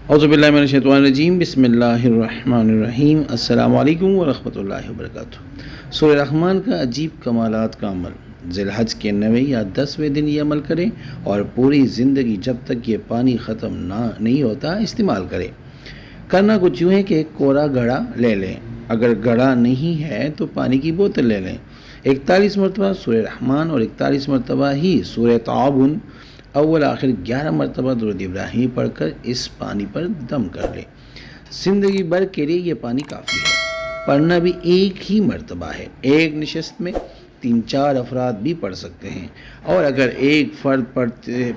औज़ुबिल्लाहिमिनश्शैतानिर्रजीम बिस्मिल्लाहिर्रहमानिर्रहीम अस्सलामु अलैकुम वरहमतुल्लाहि वबरकातुहू। सूरह रहमान का अजीब कमालात का अमल। ज़िलहज के 9वें या 10वें दिन ये अमल करें और पूरी ज़िंदगी जब तक ये पानी ख़त्म नहीं होता इस्तेमाल करें। करना कुछ यूँ है कि एक कोरा घड़ा ले लें। अगर घड़ा नहीं है तो पानी की बोतल ले लें। 41 मरतबा सूरह रहमान और 41 मरतबा ही सूरह ताबुन अव्वल आखिर 11 मरतबा दुरूद इब्राहिमी पढ़कर इस पानी पर दम कर लें। ज़िंदगी भर के लिए ये पानी काफ़ी है। पढ़ना भी एक ही मरतबा है। एक नशस्त में 3-4 अफराद भी पढ़ सकते हैं और अगर एक फ़र्द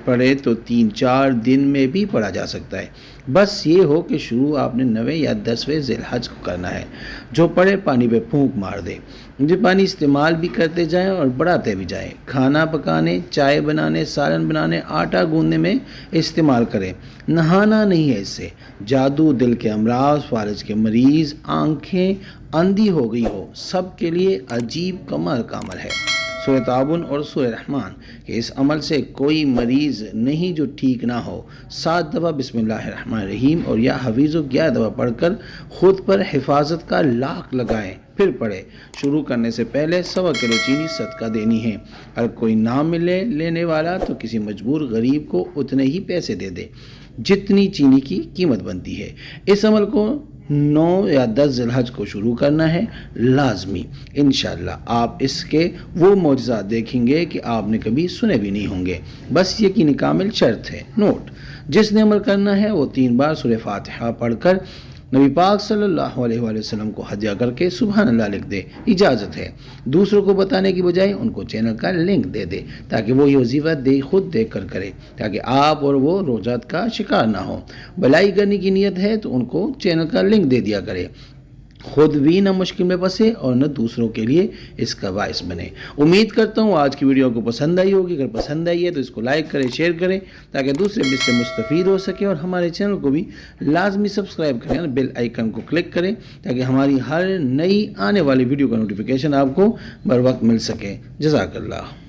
पढ़े तो 3-4 दिन में भी पढ़ा जा सकता है। बस ये हो कि शुरू आपने 9वें या 10वें ज़िलहज को करना है। जो पढ़े पानी पे फूंक मार दे। ये पानी इस्तेमाल भी करते जाएं और बढ़ाते भी जाएं। खाना पकाने, चाय बनाने, सालन बनाने, आटा गूंदने में इस्तेमाल करें। नहाना नहीं है इससे। जादू, दिल के अमराज, फालिज के मरीज़, आँखें अंधी हो गई हो, सब के लिए अजीब कमाल का अमल है। सूरह ताबुन और सूरह रहमान के इस अमल से कोई मरीज़ नहीं जो ठीक ना हो। 7 दफ़ा बिस्मिल्लाहिर्रहमानिर्रहीम और या हफीज़ो 11 दफ़ा पढ़कर ख़ुद पर हिफाजत का लाख लगाएं, फिर पढ़े। शुरू करने से पहले 1.25 किलो चीनी सदका देनी है। अगर कोई ना मिले लेने वाला तो किसी मजबूर गरीब को उतने ही पैसे दे दे जितनी चीनी की कीमत बनती है। इस अमल को 9 या 10 ज़िलहज को शुरू करना है लाजमी। इंशाअल्लाह आप इसके वो मौजज़ात देखेंगे कि आपने कभी सुने भी नहीं होंगे। बस यकीन कामिल शर्त है। नोट: जिसने अमल करना है वो 3 बार सूरह फातिहा पढ़कर नबी पाक सल्लल्लाहु अलैहि वसल्लम को हदिया करके सुभान अल्लाह लिख दे। इजाज़त है दूसरों को बताने की बजाय उनको चैनल का लिंक दे दे ताकि वो ये वजीफ़ा खुद देख कर करे, ताकि आप और वो रोज़ात का शिकार ना हो। भलाई करने की नीयत है तो उनको चैनल का लिंक दे दिया करे। खुद भी न मुश्किल में फंसे और न दूसरों के लिए इसका बायस बने। उम्मीद करता हूँ आज की वीडियो को पसंद आई होगी। अगर पसंद आई है तो इसको लाइक करें, शेयर करें ताकि दूसरे भी इससे मुस्तफ़ीद हो सके और हमारे चैनल को भी लाजमी सब्सक्राइब करें और बेल आइकन को क्लिक करें ताकि हमारी हर नई आने वाली वीडियो का नोटिफिकेशन आपको बर वक्त मिल सके। जज़ाकल्लाह।